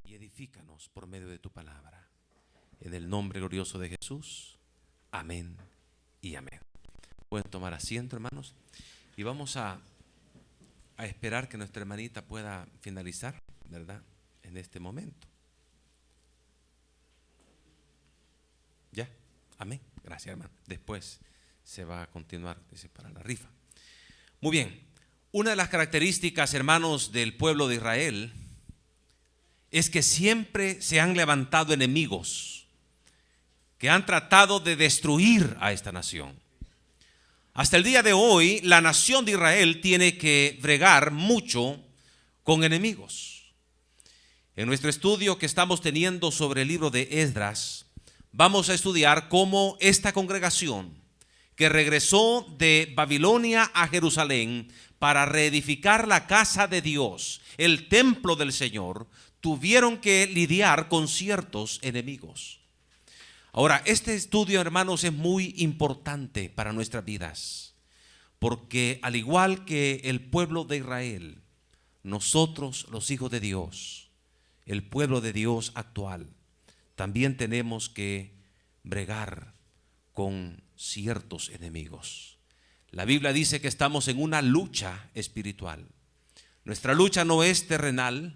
y edifícanos por medio de tu palabra. En el nombre glorioso de Jesús, amén y amén. Pueden tomar asiento, hermanos, y vamos a esperar que nuestra hermanita pueda finalizar, ¿verdad?, en este momento. ¿Ya? Amén. Gracias, hermano. Después se va a continuar, dice, para la rifa. Muy bien. Una de las características, hermanos, del pueblo de Israel es que siempre se han levantado enemigos que han tratado de destruir a esta nación. Hasta el día de hoy, la nación de Israel tiene que bregar mucho con enemigos. En nuestro estudio que estamos teniendo sobre el libro de Esdras, vamos a estudiar cómo esta congregación que regresó de Babilonia a Jerusalén para reedificar la casa de Dios, el templo del Señor, tuvieron que lidiar con ciertos enemigos. Ahora, este estudio, hermanos, es muy importante para nuestras vidas, porque al igual que el pueblo de Israel, nosotros, los hijos de Dios, el pueblo de Dios actual, también tenemos que bregar con ciertos enemigos. La Biblia dice que estamos en una lucha espiritual. Nuestra lucha no es terrenal,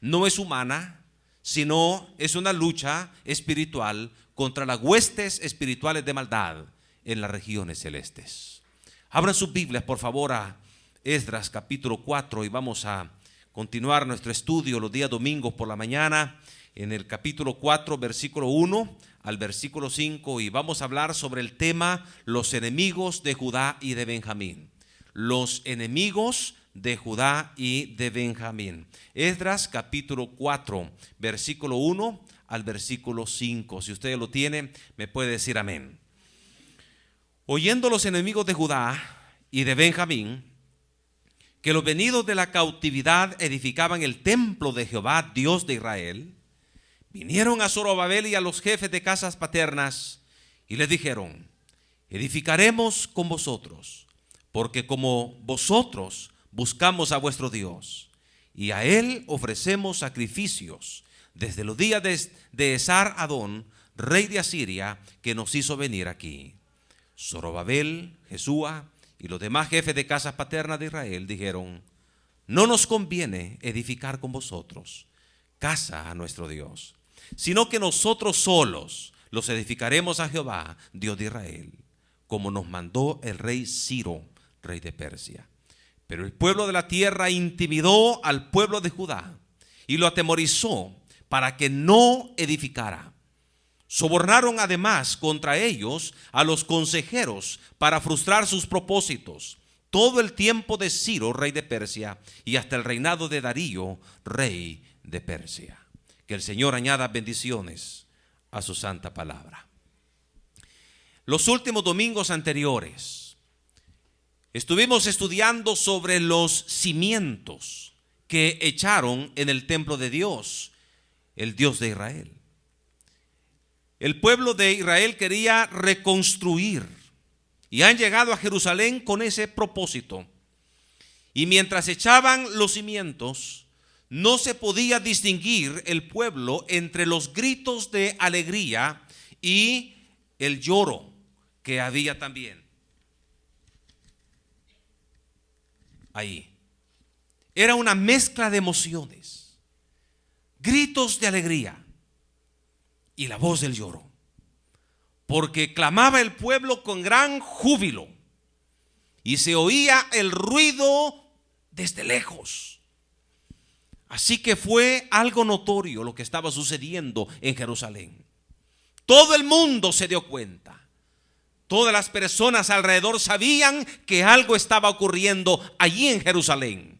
no es humana, sino es una lucha espiritual contra las huestes espirituales de maldad en las regiones celestes. Abran sus Biblias, por favor, a Esdras capítulo 4 y vamos a continuar nuestro estudio los días domingos por la mañana en el capítulo 4, versículo 1 al versículo 5, y vamos a hablar sobre el tema los enemigos de Judá y de Benjamín. Los enemigos de Judá y de Benjamín. Esdras capítulo 4, versículo 1 al versículo 5. Si usted lo tiene, me puede decir amén. Oyendo los enemigos de Judá y de Benjamín que los venidos de la cautividad edificaban el templo de Jehová, Dios de Israel, vinieron a Zorobabel y a los jefes de casas paternas y les dijeron: edificaremos con vosotros, porque como vosotros buscamos a vuestro Dios, y a él ofrecemos sacrificios desde los días de Esar-Adón, rey de Asiria, que nos hizo venir aquí. Zorobabel, Jesúa y los demás jefes de casas paternas de Israel dijeron: no nos conviene edificar con vosotros casa a nuestro Dios, sino que nosotros solos los edificaremos a Jehová, Dios de Israel, como nos mandó el rey Ciro, rey de Persia. Pero el pueblo de la tierra intimidó al pueblo de Judá y lo atemorizó para que no edificara. Sobornaron además contra ellos a los consejeros para frustrar sus propósitos todo el tiempo de Ciro, rey de Persia, y hasta el reinado de Darío, rey de Persia. Que el Señor añada bendiciones a su santa palabra. Los últimos domingos anteriores estuvimos estudiando sobre los cimientos que echaron en el templo de Dios, el Dios de Israel. El pueblo de Israel quería reconstruir y han llegado a Jerusalén con ese propósito. Y mientras echaban los cimientos, no se podía distinguir el pueblo entre los gritos de alegría y el lloro que había también ahí. Era una mezcla de emociones, gritos de alegría y la voz del lloro, porque clamaba el pueblo con gran júbilo y se oía el ruido desde lejos. Así que fue algo notorio lo que estaba sucediendo en Jerusalén. Todo el mundo se dio cuenta. Todas las personas alrededor sabían que algo estaba ocurriendo allí en Jerusalén.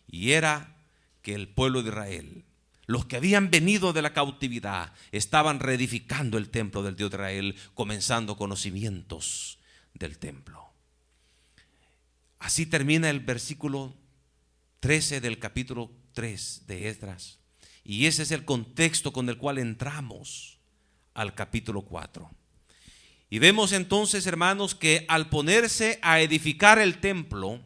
Y era que el pueblo de Israel, los que habían venido de la cautividad, estaban reedificando el templo del Dios de Israel, comenzando con los cimientos del templo. Así termina el versículo 13 del capítulo 3 de Esdras, y ese es el contexto con el cual entramos al capítulo 4. Y vemos entonces, hermanos, que al ponerse a edificar el templo,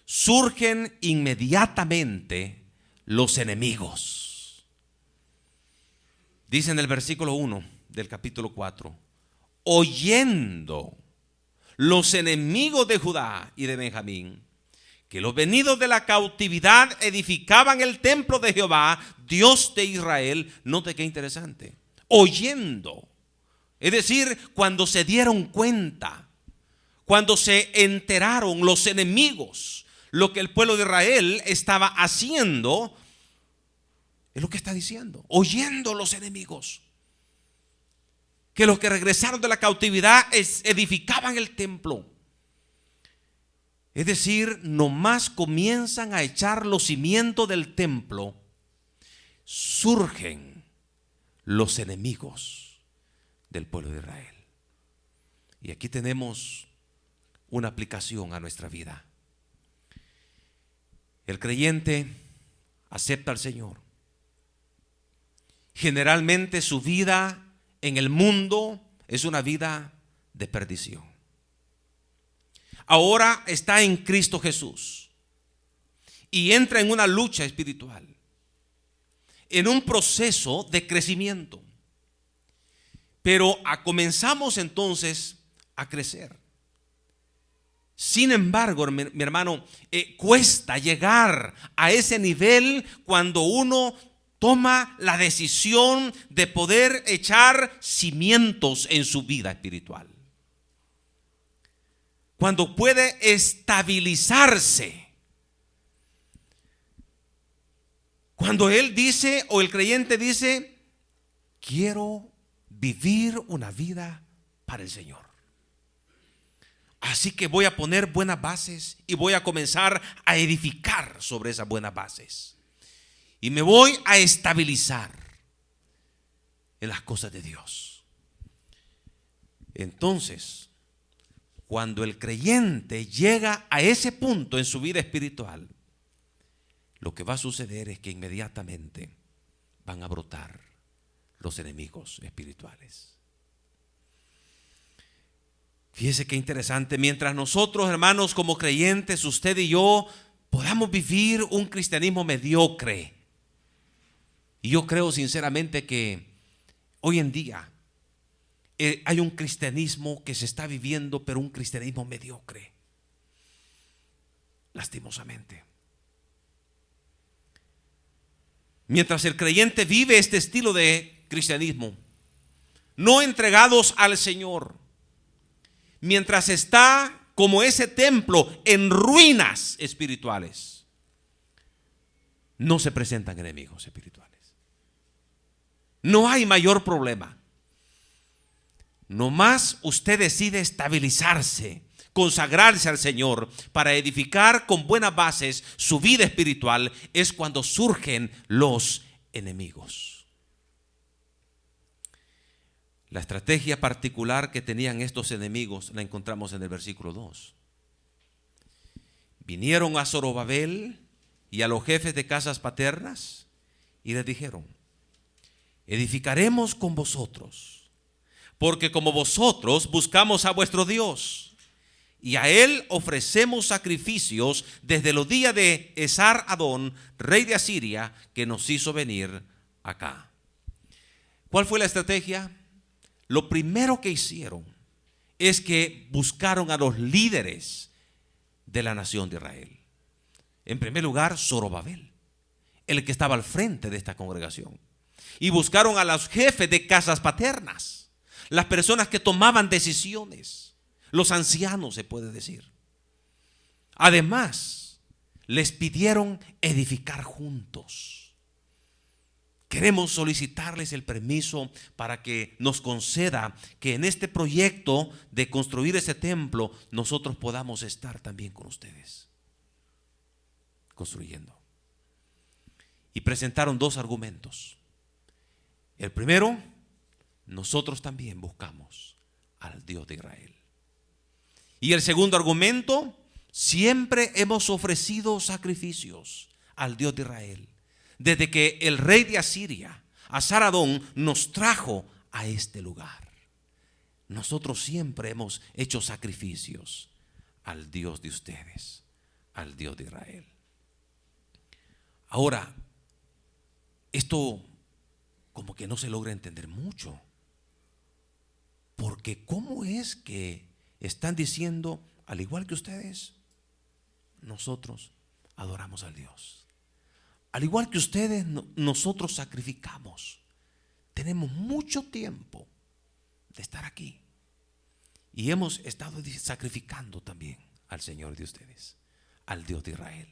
surgen inmediatamente los enemigos. Dice en el versículo 1 del capítulo 4: oyendo los enemigos de Judá y de Benjamín que los venidos de la cautividad edificaban el templo de Jehová, Dios de Israel. Note qué interesante. Oyendo. Es decir, cuando se dieron cuenta, cuando se enteraron los enemigos, lo que el pueblo de Israel estaba haciendo, es lo que está diciendo. Oyendo los enemigos, que los que regresaron de la cautividad edificaban el templo. Es decir, nomás comienzan a echar los cimientos del templo, surgen los enemigos del pueblo de Israel. Y aquí tenemos una aplicación a nuestra vida. El creyente acepta al Señor. Generalmente su vida en el mundo es una vida de perdición. Ahora está en Cristo Jesús y entra en una lucha espiritual, en un proceso de crecimiento. Pero comenzamos entonces a crecer. Sin embargo, mi hermano, cuesta llegar a ese nivel cuando uno toma la decisión de poder echar cimientos en su vida espiritual. Cuando puede estabilizarse. Cuando él dice, o el creyente dice: quiero vivir una vida para el Señor. Así que voy a poner buenas bases y voy a comenzar a edificar sobre esas buenas bases. Y me voy a estabilizar en las cosas de Dios. Entonces, cuando el creyente llega a ese punto en su vida espiritual, lo que va a suceder es que inmediatamente van a brotar los enemigos espirituales. Fíjese qué interesante. Mientras nosotros, hermanos, como creyentes, usted y yo, podamos vivir un cristianismo mediocre. Y yo creo sinceramente que hoy en día hay un cristianismo que se está viviendo, pero un cristianismo mediocre, lastimosamente. Mientras el creyente vive este estilo de cristianismo, no entregados al Señor, mientras está como ese templo en ruinas espirituales, no se presentan enemigos espirituales. No hay mayor problema. Nomás usted decide estabilizarse, consagrarse al Señor para edificar con buenas bases su vida espiritual, es cuando surgen los enemigos. La estrategia particular que tenían estos enemigos la encontramos en el versículo 2. Vinieron a Zorobabel y a los jefes de casas paternas y les dijeron: edificaremos con vosotros, porque como vosotros buscamos a vuestro Dios, y a Él ofrecemos sacrificios desde los días de Esar-Adón, rey de Asiria, que nos hizo venir acá. ¿Cuál fue la estrategia? Lo primero que hicieron es que buscaron a los líderes de la nación de Israel. En primer lugar, Zorobabel, el que estaba al frente de esta congregación. Y buscaron a los jefes de casas paternas, las personas que tomaban decisiones, los ancianos, se puede decir. Además, les pidieron edificar juntos. Queremos solicitarles el permiso para que nos conceda que en este proyecto de construir ese templo nosotros podamos estar también con ustedes construyendo. Y presentaron dos argumentos. El primero: nosotros también buscamos al Dios de Israel. Y el segundo argumento: siempre hemos ofrecido sacrificios al Dios de Israel desde que el rey de Asiria, Esar-Adón, nos trajo a este lugar. Nosotros siempre hemos hecho sacrificios al Dios de ustedes, al Dios de Israel. Ahora, esto como que no se logra entender mucho. Porque ¿cómo es que están diciendo, al igual que ustedes, nosotros adoramos al Dios? Al igual que ustedes, nosotros sacrificamos. Tenemos mucho tiempo de estar aquí. Y hemos estado sacrificando también al Señor de ustedes, al Dios de Israel.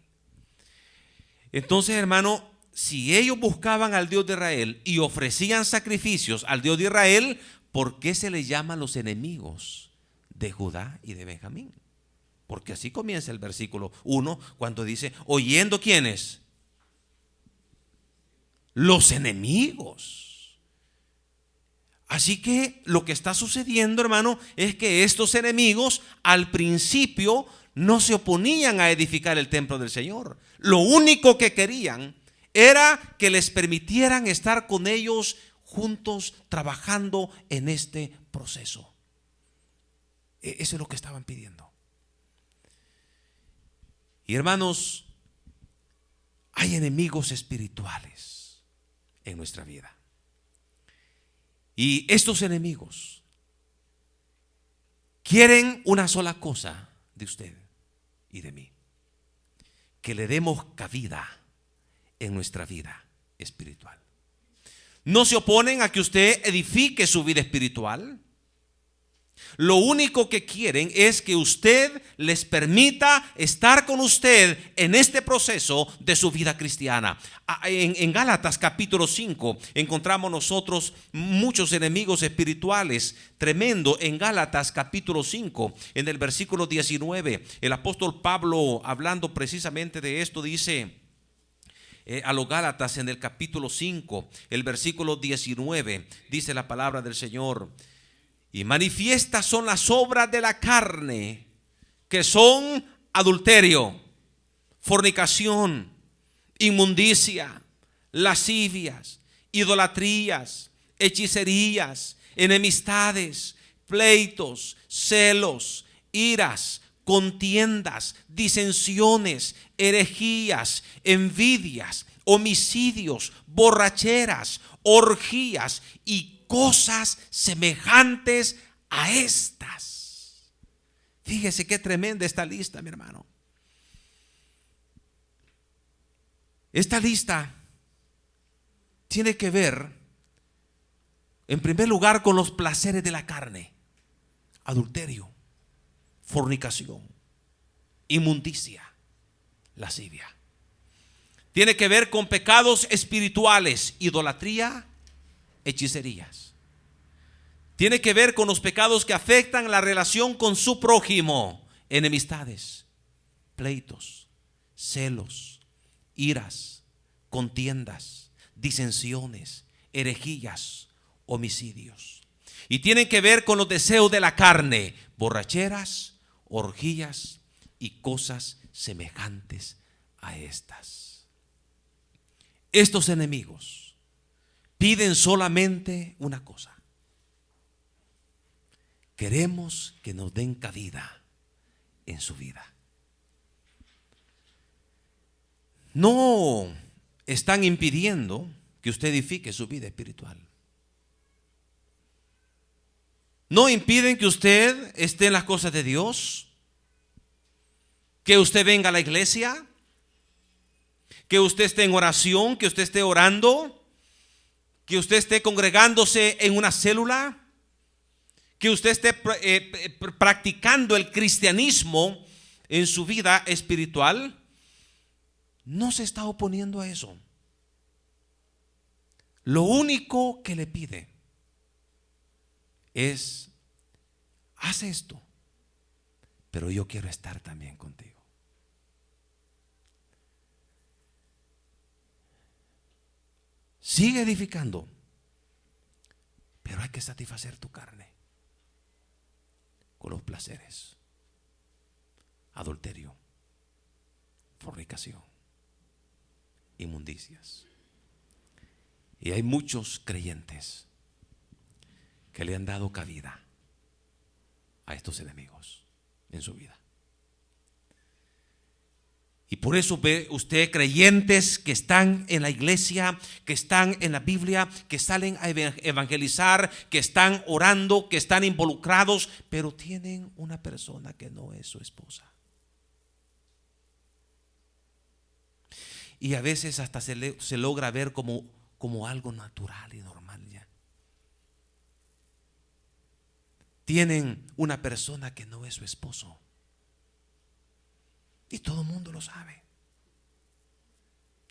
Entonces, hermano, si ellos buscaban al Dios de Israel y ofrecían sacrificios al Dios de Israel, ¿por qué se les llama los enemigos de Judá y de Benjamín? Porque así comienza el versículo 1 cuando dice, oyendo ¿quiénes? Los enemigos. Así que lo que está sucediendo, hermano, es que estos enemigos al principio no se oponían a edificar el templo del Señor. Lo único que querían era que les permitieran estar con ellos juntos trabajando en este proceso. Eso es lo que estaban pidiendo. Y hermanos, hay enemigos espirituales en nuestra vida. Y estos enemigos quieren una sola cosa de usted y de mí: que le demos cabida en nuestra vida espiritual. No se oponen a que usted edifique su vida espiritual. Lo único que quieren es que usted les permita estar con usted en este proceso de su vida cristiana. En Gálatas capítulo 5 encontramos nosotros muchos enemigos espirituales tremendo. En Gálatas capítulo 5, en el versículo 19, el apóstol Pablo, hablando precisamente de esto, dice a los Gálatas en el capítulo 5, el versículo 19, dice la palabra del Señor: y manifiestas son las obras de la carne, que son adulterio, fornicación, inmundicia, lascivias, idolatrías, hechicerías, enemistades, pleitos, celos, iras, contiendas, disensiones, herejías, envidias, homicidios, borracheras, orgías y cosas semejantes a estas. Fíjese qué tremenda esta lista, mi hermano. Esta lista tiene que ver, en primer lugar, con los placeres de la carne: adulterio, fornicación, inmundicia, lascivia. Tiene que ver con pecados espirituales: idolatría, hechicerías. Tiene que ver con los pecados que afectan la relación con su prójimo: enemistades, pleitos, celos, iras, contiendas, disensiones, herejías, homicidios. Y tienen que ver con los deseos de la carne: borracheras, orgías y cosas semejantes a estas. Estos enemigos piden solamente una cosa: queremos que nos den cabida en su vida. No están impidiendo que usted edifique su vida espiritual. No impiden que usted esté en las cosas de Dios, que usted venga a la iglesia, que usted esté en oración, que usted esté orando, que usted esté congregándose en una célula, que usted esté practicando el cristianismo en su vida espiritual. No se está oponiendo a eso. Lo único que le pide es: haz esto, pero yo quiero estar también contigo. Sigue edificando, pero hay que satisfacer tu carne con los placeres: adulterio, fornicación, inmundicias. Y hay muchos creyentes que le han dado cabida a estos enemigos en su vida. Y por eso ve usted creyentes que están en la iglesia, que están en la Biblia, que salen a evangelizar, que están orando, que están involucrados, pero tienen una persona que no es su esposa. Y a veces hasta se logra ver como algo natural y normal ya. Tienen una persona que no es su esposo. Y todo el mundo lo sabe.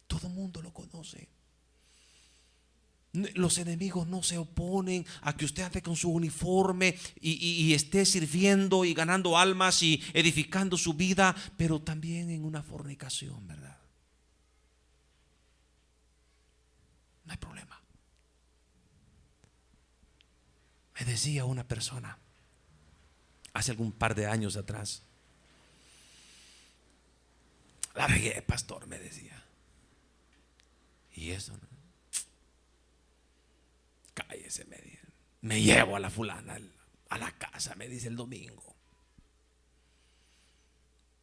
Todo el mundo lo conoce. Los enemigos no se oponen a que usted ande con su uniforme y esté sirviendo y ganando almas y edificando su vida, pero también en una fornicación, ¿verdad? No hay problema. Me decía una persona hace algún par de años atrás: la regué, pastor, me decía. Y eso, ¿no? Cállese, me dice. Me llevo a la fulana a la casa, me dice, el domingo.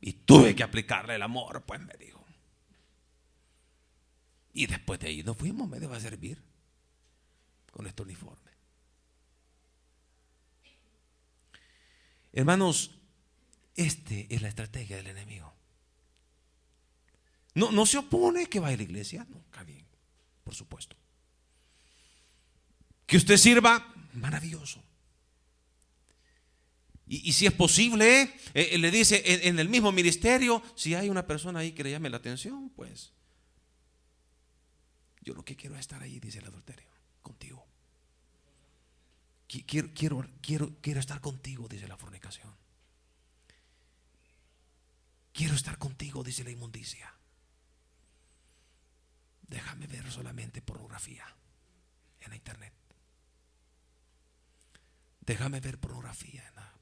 Y tuve que aplicarle el amor, pues me dijo. Y después de ahí nos fuimos, me debo a servir con este uniforme. Hermanos, esta es la estrategia del enemigo. No se opone que vaya a la iglesia, no, está bien, por supuesto. Que usted sirva, maravilloso. Y si es posible, le dice en el mismo ministerio, si hay una persona ahí que le llame la atención, pues yo lo que quiero es estar ahí, dice el adulterio, contigo. Quiero estar contigo, dice la fornicación. Quiero estar contigo, dice la inmundicia. Déjame ver solamente pornografía en la internet. Déjame ver pornografía en la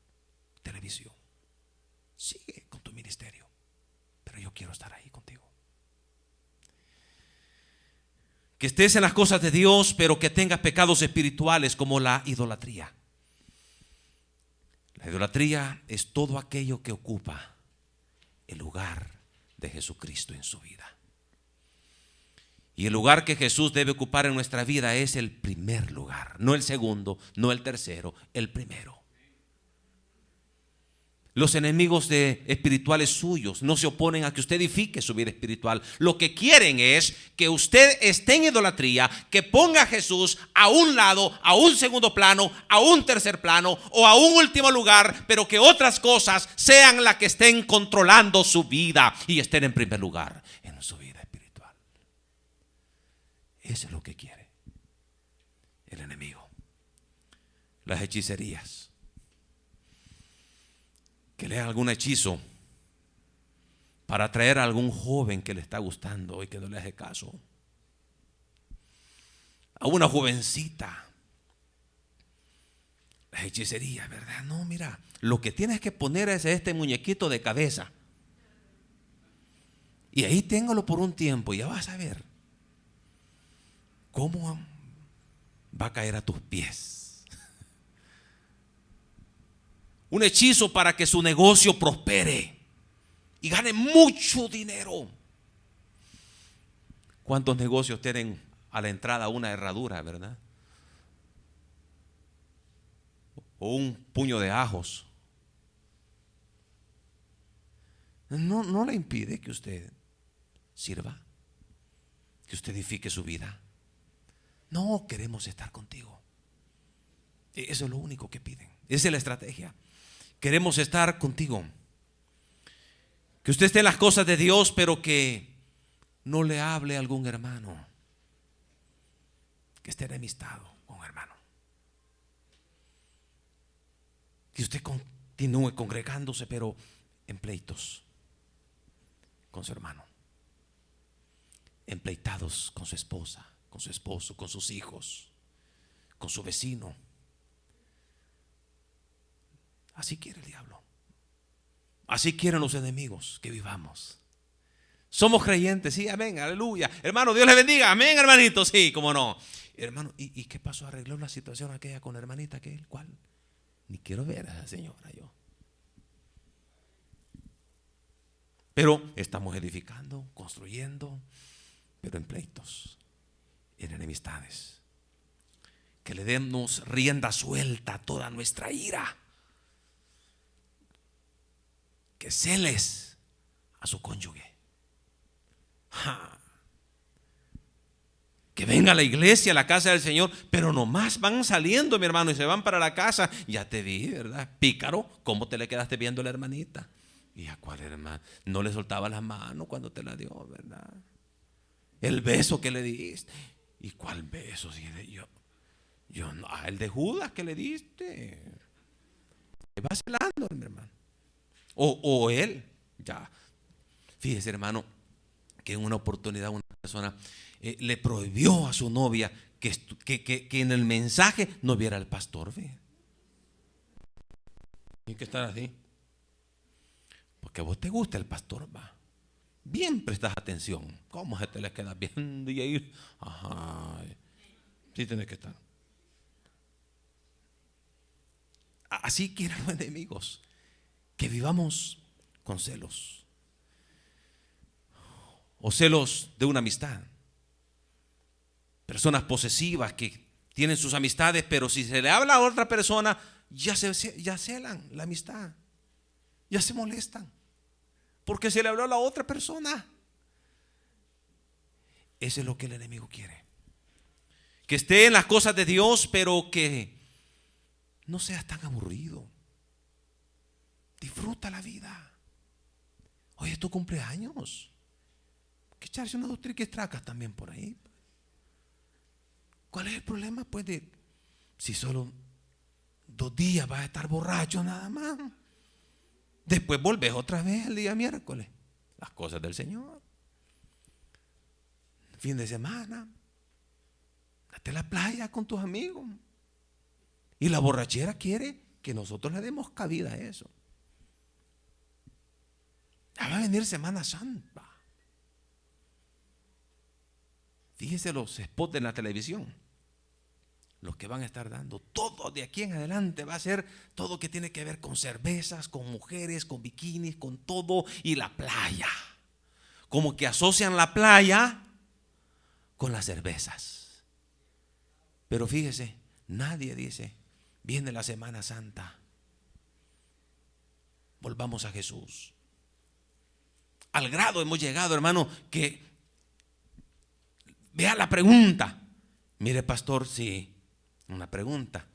televisión. Sigue con tu ministerio, pero yo quiero estar ahí contigo. Que estés en las cosas de Dios, pero que tengas pecados espirituales como la idolatría. La idolatría es todo aquello que ocupa el lugar de Jesucristo en su vida. Y el lugar que Jesús debe ocupar en nuestra vida es el primer lugar, no el segundo, no el tercero, el primero. Los enemigos espirituales suyos no se oponen a que usted edifique su vida espiritual. Lo que quieren es que usted esté en idolatría, que ponga a Jesús a un lado, a un segundo plano, a un tercer plano o a un último lugar, pero que otras cosas sean las que estén controlando su vida y estén en primer lugar en su vida espiritual. Eso es lo que quiere el enemigo. Las hechicerías. Que lea algún hechizo para atraer a algún joven que le está gustando y que no le hace caso. A una jovencita. La hechicería, ¿verdad? No, mira, lo que tienes que poner es este muñequito de cabeza. Y ahí téngalo por un tiempo y ya vas a ver cómo va a caer a tus pies. Un hechizo para que su negocio prospere y gane mucho dinero. ¿Cuántos negocios tienen a la entrada una herradura, verdad? O un puño de ajos. No le impide que usted sirva, que usted edifique su vida. No, queremos estar contigo. Eso es lo único que piden. Esa es la estrategia. Queremos estar contigo. Que usted esté en las cosas de Dios, pero que no le hable a algún hermano. Que esté enemistado con un hermano. Que usted continúe congregándose, pero en pleitos con su hermano. Empleitados con su esposa, con su esposo, con sus hijos, con su vecino. Así quiere el diablo. Así quieren los enemigos que vivamos. Somos creyentes, sí, amén, aleluya. Hermano, Dios le bendiga, amén, hermanito, sí, cómo no. Hermano, ¿y qué pasó? ¿Arregló la situación aquella con la hermanita aquel? ¿Cuál? Ni quiero ver a esa señora yo. Pero estamos edificando, construyendo, pero en pleitos, en enemistades. Que le demos rienda suelta a toda nuestra ira. Que celes a su cónyuge. Que venga a la iglesia, a la casa del Señor, pero nomás van saliendo, mi hermano, y se van para la casa. Ya te vi, ¿verdad? Pícaro, ¿cómo te le quedaste viendo a la hermanita? ¿Y a cuál hermana? No le soltaba la mano cuando te la dio, ¿verdad? El beso que le diste. ¿Y cuál beso? Si yo no, el de Judas que le diste. Te va celando, mi hermano. O él, ya. Fíjese, hermano, que en una oportunidad una persona le prohibió a su novia que en el mensaje no viera al pastor. ¿Ve? Tiene que estar así. Porque a vos te gusta el pastor, va. Bien prestas atención. ¿Cómo se te le queda viendo y ahí? Ajá. Sí tienes que estar. Así quieren los enemigos. Que vivamos con celos. O celos de una amistad. Personas posesivas que tienen sus amistades, pero si se le habla a otra persona, ya celan la amistad. Ya se molestan. Porque se le habló a la otra persona. Eso es lo que el enemigo quiere. Que esté en las cosas de Dios, pero que no seas tan aburrido. Disfruta la vida. Hoy es tu cumpleaños. Que echarse unas 2 triquistracas también por ahí. ¿Cuál es el problema? Pues si solo 2 días vas a estar borracho nada más. Después volvés otra vez el día miércoles. Las cosas del Señor. Fin de semana. Date a la playa con tus amigos. Y la borrachera quiere que nosotros le demos cabida a eso. Ya va a venir Semana Santa. Fíjese los spots de la televisión. Los que van a estar dando. Todo de aquí en adelante va a ser todo que tiene que ver con cervezas, con mujeres, con bikinis, con todo. Y la playa. Como que asocian la playa con las cervezas. Pero fíjese, nadie dice, viene la Semana Santa. Volvamos a Jesús. Al grado hemos llegado, hermano, que vea la pregunta. Mire, pastor, sí, una pregunta.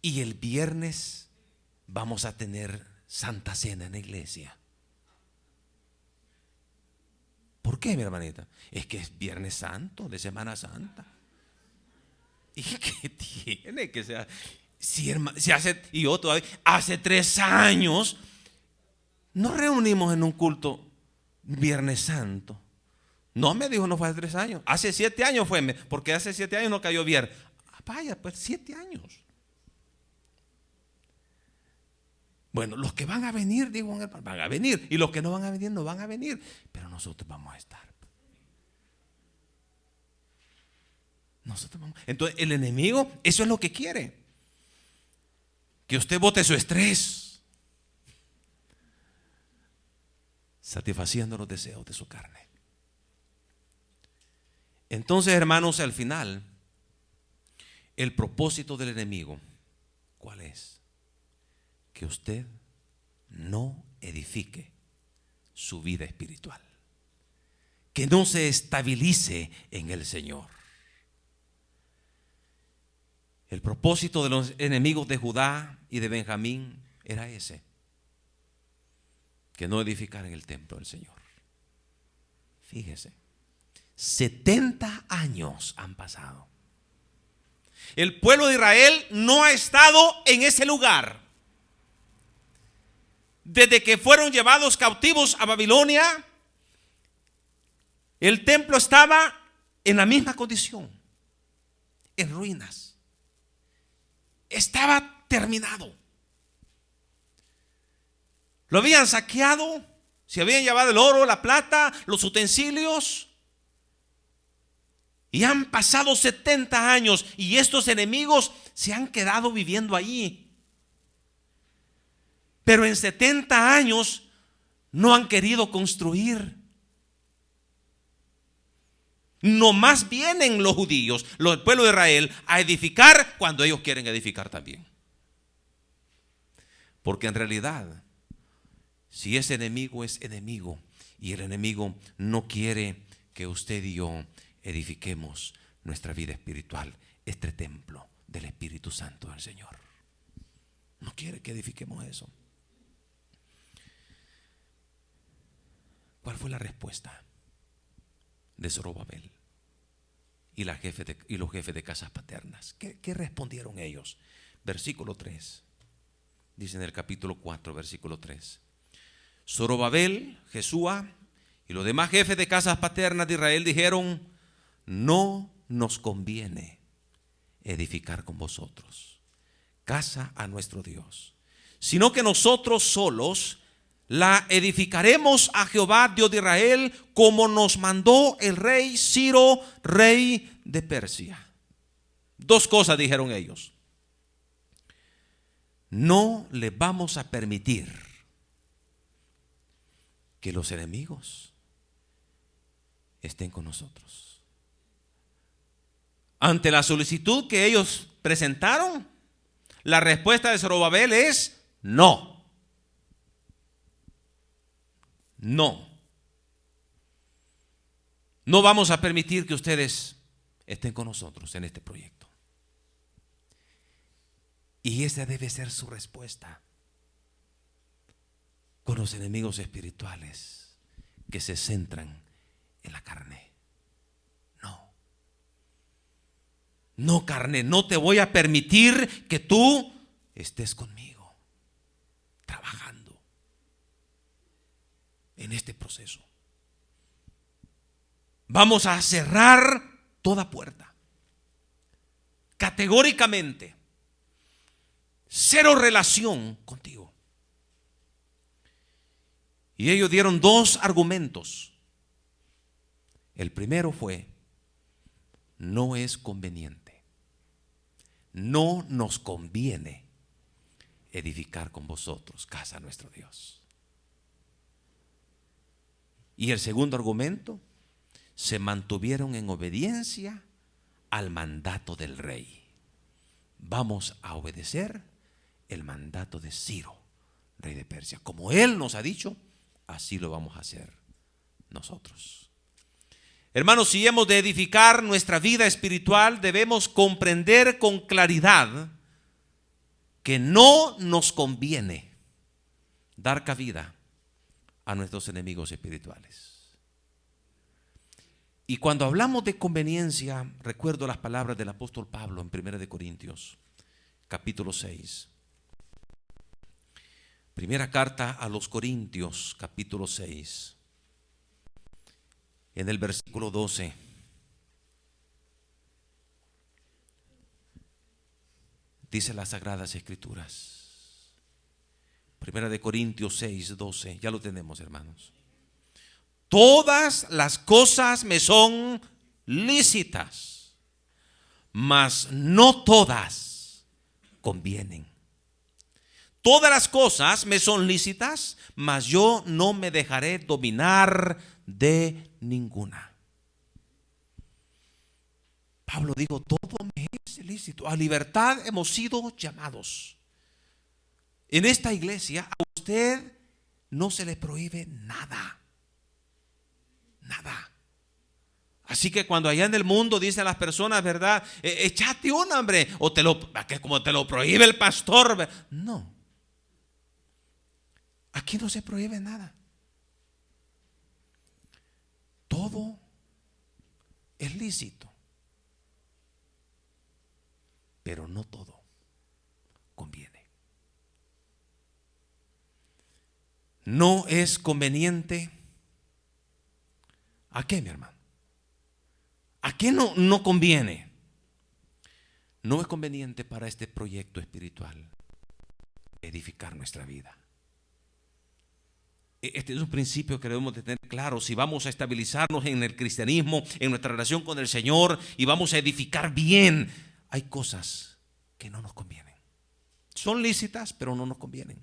Y el viernes vamos a tener Santa Cena en la iglesia. ¿Por qué, mi hermanita? Es que es Viernes Santo, de Semana Santa. ¿Y qué tiene que ser? Si hace, y yo todavía, hace 3 años nos reunimos en un culto Viernes Santo. No me dijo, no fue hace 3 años. Hace 7 años fue, porque hace 7 años no cayó viernes. Vaya, pues 7 años. Bueno, los que van a venir, digo, van a venir. Y los que no van a venir, no van a venir. Pero nosotros vamos a estar. Nosotros vamos. Entonces, el enemigo, eso es lo que quiere. Que usted bote su estrés, satisfaciendo los deseos de su carne. Entonces, hermanos, al final, el propósito del enemigo, ¿cuál es? Que usted no edifique su vida espiritual, que no se estabilice en el Señor. El propósito de los enemigos de Judá y de Benjamín era ese: que no edificaran el templo del Señor. Fíjese, 70 años han pasado. El pueblo de Israel no ha estado en ese lugar. Desde que fueron llevados cautivos a Babilonia, el templo estaba en la misma condición, en ruinas. Estaba terminado. Lo habían saqueado, se habían llevado el oro, la plata, los utensilios. Y han pasado 70 años y estos enemigos se han quedado viviendo allí. Pero en 70 años no han querido construir. Nomás vienen los judíos, el pueblo de Israel, a edificar cuando ellos quieren edificar también. Porque en realidad, si ese enemigo es enemigo y el enemigo no quiere que usted y yo edifiquemos nuestra vida espiritual, este templo del Espíritu Santo del Señor, no quiere que edifiquemos eso. ¿Cuál fue la respuesta de Zorobabel y los jefes de casas paternas? ¿Qué respondieron ellos? Versículo 3. Dice en el capítulo 4, versículo 3. Zorobabel, Jesúa y los demás jefes de casas paternas de Israel dijeron: no nos conviene edificar con vosotros casa a nuestro Dios, sino que nosotros solos la edificaremos a Jehová Dios de Israel, como nos mandó el rey Ciro, rey de Persia. Dos cosas dijeron ellos: no le vamos a permitir que los enemigos estén con nosotros. Ante la solicitud que ellos presentaron, la respuesta de Zorobabel es no. No. No vamos a permitir que ustedes estén con nosotros en este proyecto. Y esa debe ser su respuesta con los enemigos espirituales que se centran en la carne. No. No, carne, no te voy a permitir que tú estés conmigo trabajando en este proceso. Vamos a cerrar toda puerta. Categóricamente. Cero relación contigo. Y ellos dieron dos argumentos. El primero fue: no es conveniente. No nos conviene edificar con vosotros casa a nuestro Dios. Y el segundo argumento: se mantuvieron en obediencia al mandato del rey. Vamos a obedecer el mandato de Ciro, rey de Persia. Como él nos ha dicho, así lo vamos a hacer nosotros. Hermanos, si hemos de edificar nuestra vida espiritual, debemos comprender con claridad que no nos conviene dar cabida a nuestros enemigos espirituales. Y cuando hablamos de conveniencia, recuerdo las palabras del apóstol Pablo en 1 Corintios, capítulo 6. Primera carta a los Corintios, capítulo 6. En el versículo 12. Dice las Sagradas Escrituras. 1 Corintios 6, 12. Ya lo tenemos, hermanos. Todas las cosas me son lícitas, mas no todas convienen. Todas las cosas me son lícitas, mas yo no me dejaré dominar de ninguna. Pablo dijo: todo me es lícito. A libertad hemos sido llamados. En esta iglesia a usted no se le prohíbe nada. Nada. Así que cuando allá en el mundo dicen las personas, ¿verdad? Échate un hombre, o como te lo prohíbe el pastor. No. Aquí no se prohíbe nada. Todo es lícito, pero no todo conviene. No es conveniente. ¿A qué, mi hermano? ¿A qué no conviene? No es conveniente para este proyecto espiritual edificar nuestra vida. Este es un principio que debemos de tener claro. Si vamos a estabilizarnos en el cristianismo, en nuestra relación con el Señor, y vamos a edificar bien, hay cosas que no nos convienen. Son lícitas, pero no nos convienen.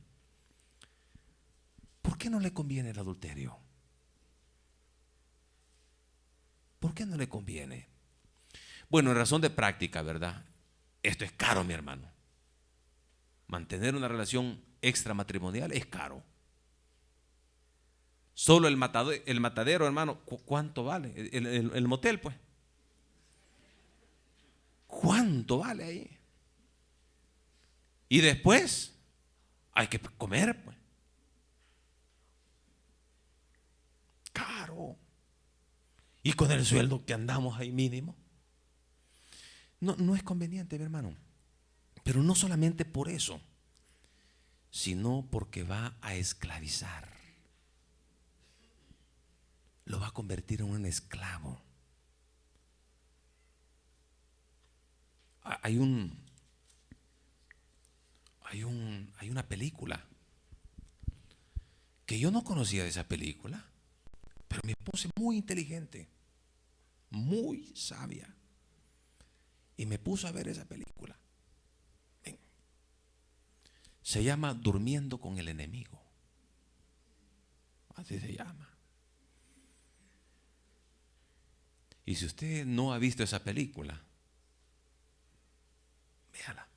¿Por qué no le conviene el adulterio? ¿Por qué no le conviene? Bueno, en razón de práctica, ¿verdad? Esto es caro, mi hermano. Mantener una relación extramatrimonial es caro. Solo el matadero, hermano, ¿cuánto vale? El motel, pues. ¿Cuánto vale ahí? Y después hay que comer, pues. Caro. Y con el sueldo que andamos ahí mínimo. No es conveniente, mi hermano. Pero no solamente por eso, sino porque va a esclavizar. Lo va a convertir en un esclavo. Hay una película que yo no conocía de esa película, pero mi esposa es muy inteligente, muy sabia, y me puso a ver esa película. Ven. Se llama Durmiendo con el enemigo. Así se llama. Y si usted no ha visto esa película, véala.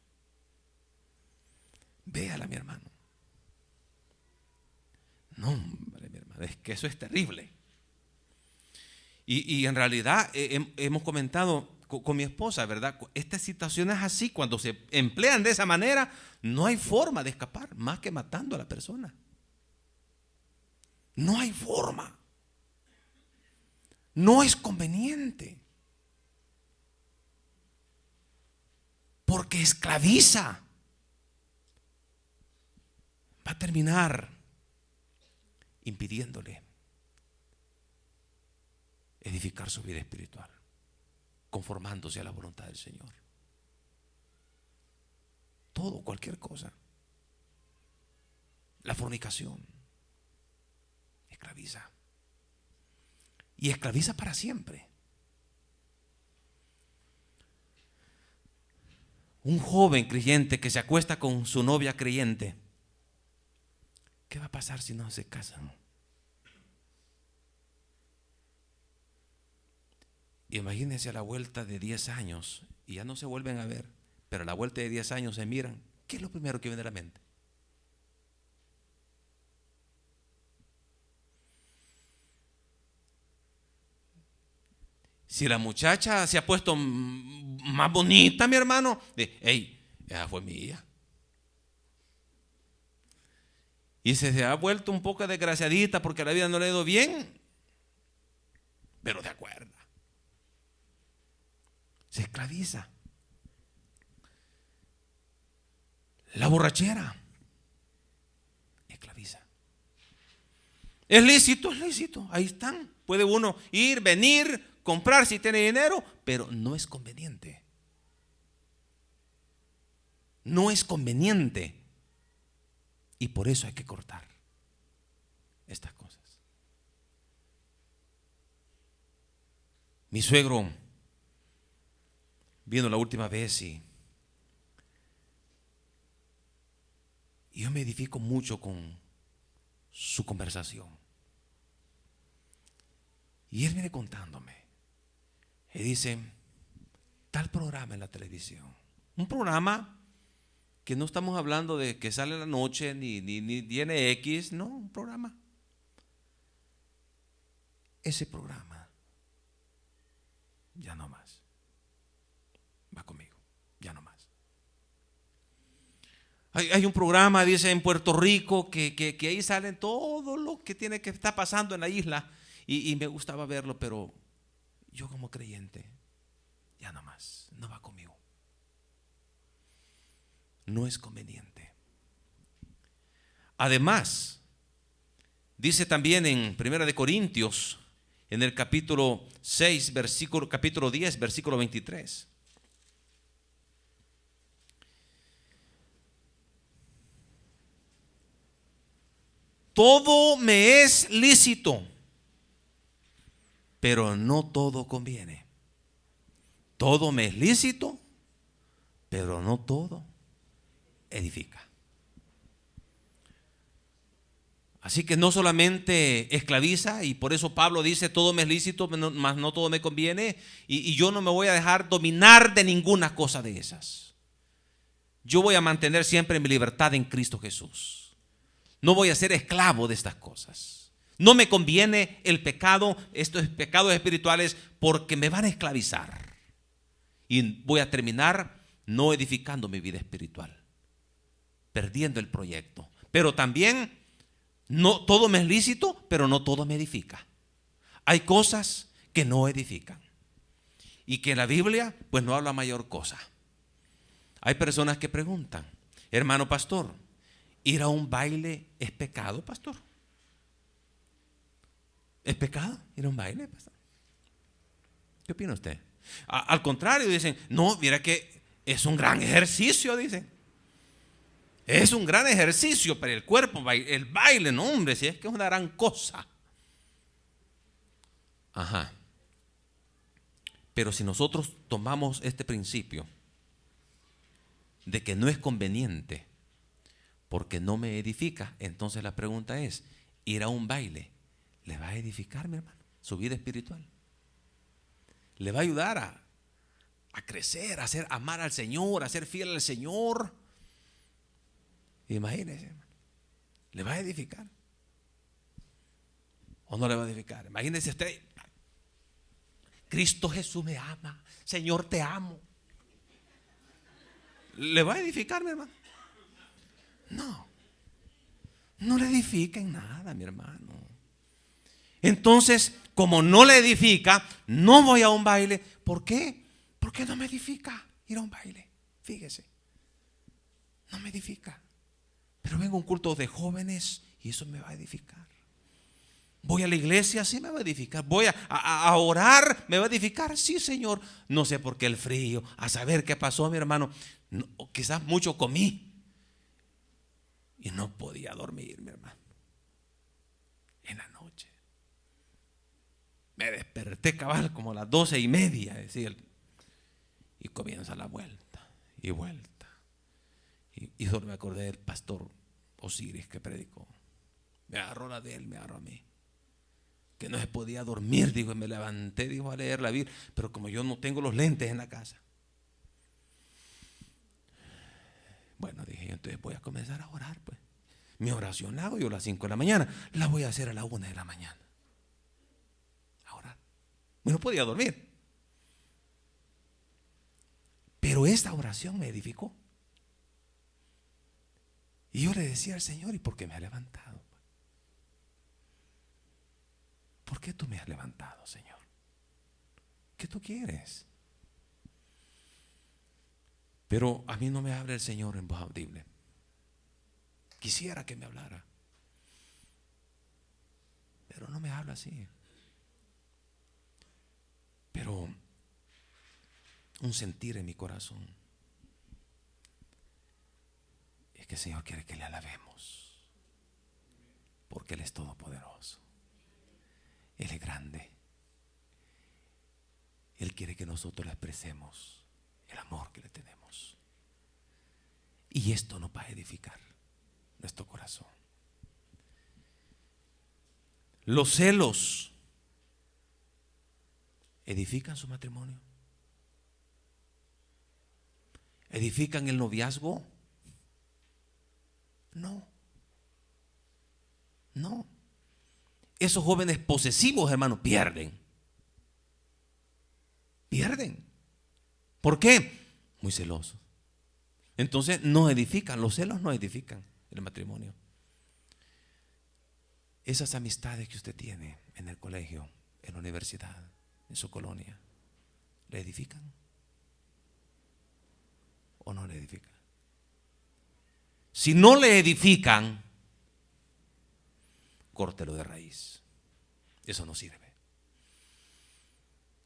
Véala, mi hermano. No, hombre, mi hermano, es que eso es terrible. Y en realidad hemos comentado con mi esposa, ¿verdad? Estas situaciones así, cuando se emplean de esa manera, no hay forma de escapar, más que matando a la persona. No hay forma. No es conveniente. Porque esclaviza. Va a terminar impidiéndole edificar su vida espiritual, conformándose a la voluntad del Señor. Todo, cualquier cosa. La fornicación esclaviza. Y esclaviza para siempre. Un joven creyente que se acuesta con su novia creyente, ¿qué va a pasar si no se casan? Imagínense a la vuelta de 10 años y ya no se vuelven a ver, pero a la vuelta de 10 años se miran. ¿Qué es lo primero que viene a la mente? Si la muchacha se ha puesto más bonita, mi hermano, hey, esa fue mía. Y se ha vuelto un poco desgraciadita porque la vida no le ha ido bien, pero de acuerdo. Se esclaviza. La borrachera esclaviza. Es lícito, es lícito. Ahí están. Puede uno ir, venir, comprar si tiene dinero, pero no es conveniente. No es conveniente. Y por eso hay que cortar estas cosas. Mi suegro vino la última vez y yo me edifico mucho con su conversación. Y él viene contándome. Y dice, tal programa en la televisión. Un programa que no estamos hablando de que sale en la noche ni tiene X, no, un programa. Ese programa ya no más. Va conmigo, ya no más. Hay un programa, dice, en Puerto Rico que ahí salen todo lo que tiene que estar pasando en la isla y me gustaba verlo, pero yo como creyente ya no más, no va conmigo. No es conveniente. Además, dice también en 1 Corintios, en el capítulo 6, capítulo 10, versículo 23. Todo me es lícito, pero no todo conviene. Todo me es lícito, pero no todo edifica. Así que no solamente esclaviza, y por eso Pablo dice: todo me es lícito, mas no todo me conviene, y yo no me voy a dejar dominar de ninguna cosa de esas. Yo voy a mantener siempre mi libertad en Cristo Jesús. No voy a ser esclavo de estas cosas. No me conviene el pecado, estos pecados espirituales, porque me van a esclavizar. Y voy a terminar no edificando mi vida espiritual, perdiendo el proyecto. Pero también, no todo me es lícito, pero no todo me edifica. Hay cosas que no edifican, y que en la Biblia pues no habla mayor cosa. Hay personas que preguntan: hermano pastor, ¿ir a un baile es pecado, pastor? ¿Es pecado ir a un baile, pastor? ¿Qué opina usted? Al contrario, dicen: no, mira que es un gran ejercicio, dicen. Es un gran ejercicio para el cuerpo, el baile, no, hombre, si es que es una gran cosa. Ajá. Pero si nosotros tomamos este principio de que no es conveniente porque no me edifica, entonces la pregunta es: ¿ir a un baile le va a edificar, mi hermano, su vida espiritual? ¿Le va a ayudar a crecer, a amar al Señor, a ser fiel al Señor? Imagínese, hermano, ¿le va a edificar o no le va a edificar? Imagínese usted: Cristo Jesús me ama, Señor te amo. ¿Le va a edificar, mi hermano? No, no le edifica en nada, mi hermano. Entonces, como no le edifica, no voy a un baile. ¿Por qué? Porque no me edifica ir a un baile. Fíjese, no me edifica. Pero vengo a un culto de jóvenes y eso me va a edificar. Voy a la iglesia, sí me va a edificar. Voy a orar, me va a edificar. Sí, Señor. No sé por qué el frío, a saber qué pasó, mi hermano. No, quizás mucho comí y no podía dormir, mi hermano. En la noche me desperté cabal como a las 12:30, decía, y comienza la vuelta y vuelta. Y solo me acordé del pastor Osiris que predicó. Me agarró la de él, me agarró a mí. Que no se podía dormir, dijo, y me levanté, dijo, a leer la Biblia. Pero como yo no tengo los lentes en la casa, bueno, dije, entonces voy a comenzar a orar, pues. Mi oración la hago yo a las 5 de la mañana, la voy a hacer a las 1 de la mañana. A orar. No podía dormir. Pero esta oración me edificó. Y yo le decía al Señor: ¿y por qué me ha levantado? ¿Por qué tú me has levantado, Señor? ¿Qué tú quieres? Pero a mí no me habla el Señor en voz audible. Quisiera que me hablara, pero no me habla así. Pero un sentir en mi corazón es que el Señor quiere que le alabemos, porque Él es todopoderoso. Él es grande. Él quiere que nosotros le expresemos el amor que le tenemos. Y esto nos va a edificar nuestro corazón. Los celos edifican su matrimonio. ¿Edifican el noviazgo? No. No. Esos jóvenes posesivos, hermanos, pierden. Pierden. ¿Por qué? Muy celosos. Entonces no edifican, los celos no edifican el matrimonio. Esas amistades que usted tiene en el colegio, en la universidad, en su colonia, ¿le edifican o no le edifican? Si no le edifican, córtelo de raíz. Eso no sirve.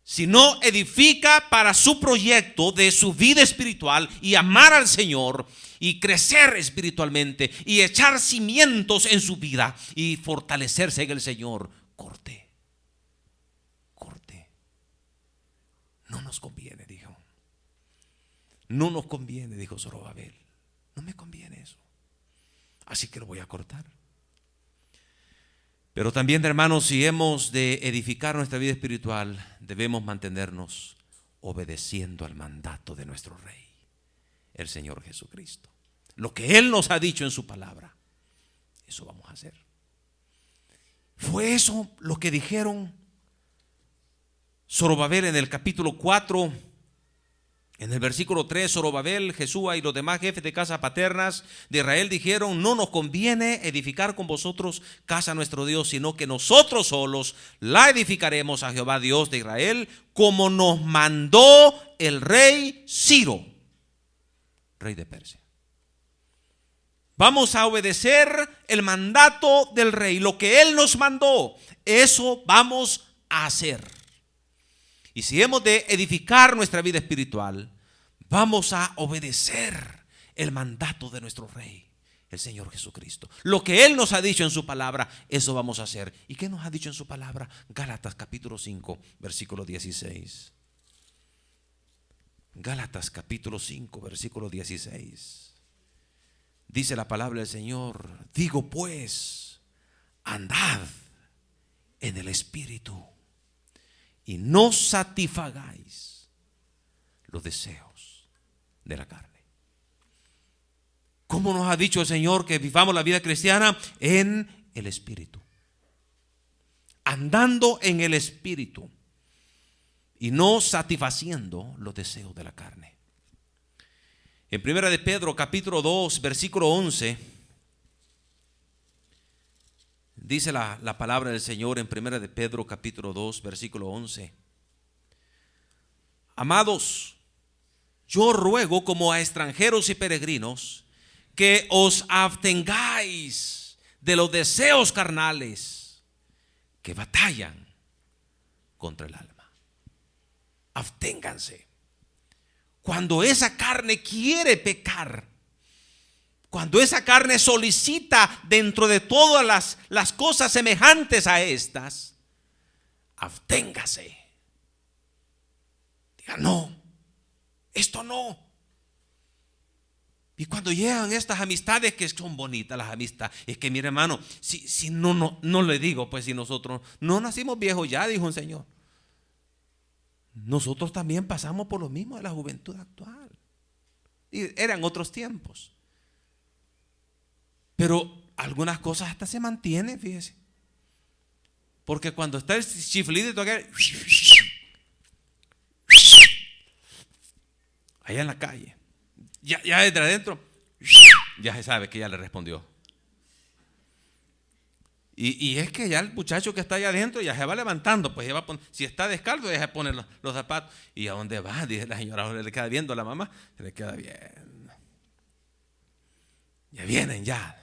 Si no edifica para su proyecto de su vida espiritual y amar al Señor y crecer espiritualmente y echar cimientos en su vida y fortalecerse en el Señor, corte. No nos conviene, dijo. No nos conviene, dijo Zorobabel. No me conviene eso. Así que lo voy a cortar. Pero también, hermanos, si hemos de edificar nuestra vida espiritual, debemos mantenernos obedeciendo al mandato de nuestro Rey, el Señor Jesucristo. Lo que Él nos ha dicho en su palabra, eso vamos a hacer. Fue eso lo que dijeron Zorobabel en el capítulo 4, en el versículo 3. Zorobabel, Jesúa y los demás jefes de casas paternas de Israel dijeron: no nos conviene edificar con vosotros casa a nuestro Dios, sino que nosotros solos la edificaremos a Jehová Dios de Israel, como nos mandó el rey Ciro, rey de Persia. Vamos a obedecer el mandato del rey. Lo que Él nos mandó, eso vamos a hacer. Y si hemos de edificar nuestra vida espiritual, vamos a obedecer el mandato de nuestro Rey, el Señor Jesucristo. Lo que Él nos ha dicho en su palabra, eso vamos a hacer. ¿Y qué nos ha dicho en su palabra? Gálatas capítulo 5, versículo 16. Gálatas capítulo 5, versículo 16. Dice la palabra del Señor: digo pues, andad en el Espíritu y no satisfagáis los deseos de la carne. ¿Cómo nos ha dicho el Señor que vivamos la vida cristiana? En el Espíritu, andando en el Espíritu y no satisfaciendo los deseos de la carne. En primera de Pedro capítulo 2 versículo 11 dice la palabra del Señor en primera de Pedro capítulo 2 versículo 11: amados, yo ruego como a extranjeros y peregrinos que os abstengáis de los deseos carnales que batallan contra el alma. Absténganse. Cuando esa carne quiere pecar, cuando esa carne solicita dentro de todas las cosas semejantes a estas, absténgase. Diga: no, esto no. Y cuando llegan estas amistades, que son bonitas las amistades, es que mire, hermano, si no le digo, pues si nosotros no nacimos viejos ya, dijo un Señor. Nosotros también pasamos por lo mismo de la juventud actual. Y eran otros tiempos. Pero algunas cosas hasta se mantienen, fíjese. Porque cuando está el chiflidito aquel, allá en la calle, ya desde adentro, ya se sabe que ya le respondió. Y es que ya el muchacho que está allá adentro ya se va levantando, pues ya va a poner, si está descalzo, ya se pone los zapatos. ¿Y a dónde va? Dice la señora, le queda viendo a la mamá, se le queda viendo. Ya vienen ya.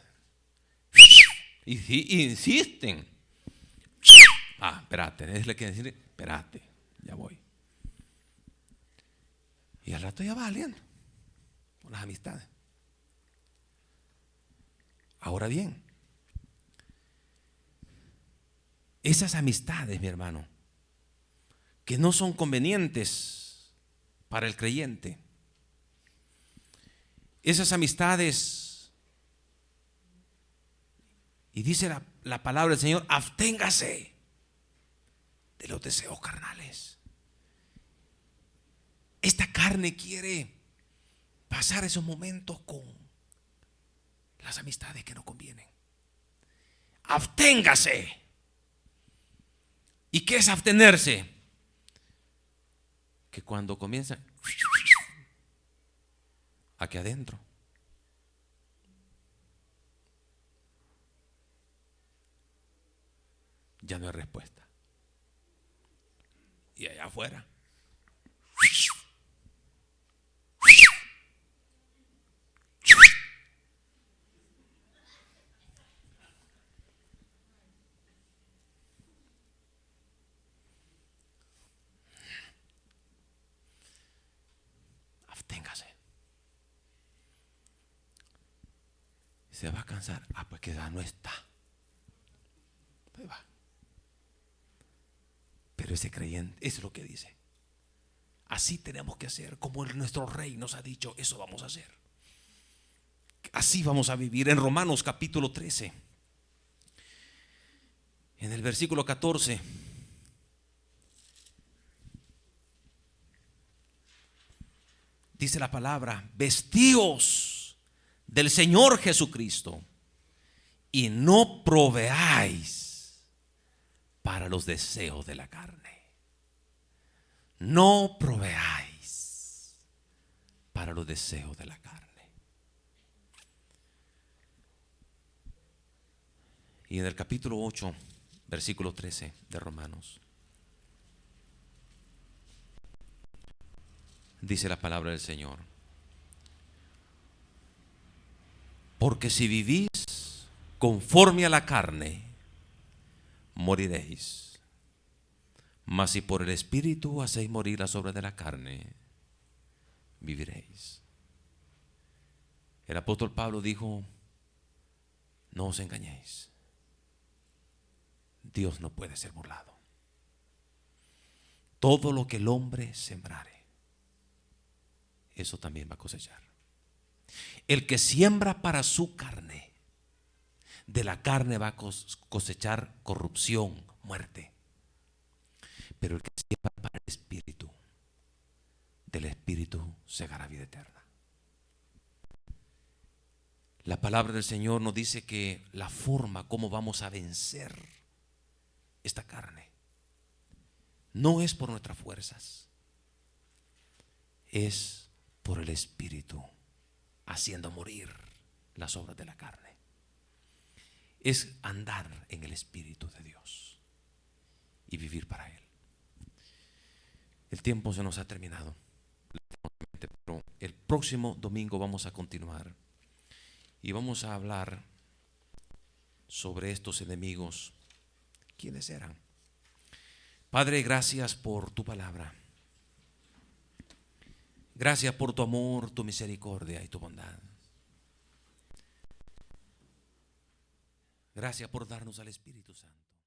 Y insisten. Espérate, es lo que decir, espérate, ya voy. Y al rato ya va saliendo con las amistades. Ahora bien, esas amistades, mi hermano, que no son convenientes para el creyente, esas amistades, y dice la palabra del Señor: absténgase de los deseos carnales. Esta carne quiere pasar esos momentos con las amistades que no convienen. Absténgase. ¿Y qué es abstenerse? Que cuando comienza aquí adentro, ya no hay respuesta. Y allá afuera, absténgase. Se va a cansar. Pues que ya no está. Ahí va. Pero ese creyente, eso es lo que dice. Así tenemos que hacer, como nuestro Rey nos ha dicho, eso vamos a hacer. Así vamos a vivir. En Romanos capítulo 13. En el versículo 14 dice la palabra: vestíos del Señor Jesucristo y no proveáis para los deseos de la carne. No proveáis para los deseos de la carne. Y en el capítulo 8, versículo 13 de Romanos, dice la palabra del Señor: porque si vivís conforme a la carne, moriréis. Mas si por el Espíritu hacéis morir las obras de la carne, viviréis. El apóstol Pablo dijo: no os engañéis, Dios no puede ser burlado. Todo lo que el hombre sembrare, eso también va a cosechar. El que siembra para su carne, de la carne va a cosechar corrupción, muerte. Pero el que siembra para el Espíritu, del Espíritu segará vida eterna. La palabra del Señor nos dice que la forma como vamos a vencer esta carne no es por nuestras fuerzas, es por el Espíritu haciendo morir las obras de la carne. Es andar en el Espíritu de Dios y vivir para Él. El tiempo se nos ha terminado, pero el próximo domingo vamos a continuar y vamos a hablar sobre estos enemigos. ¿Quiénes eran? Padre, gracias por tu palabra. Gracias por tu amor, tu misericordia y tu bondad. Gracias por darnos al Espíritu Santo.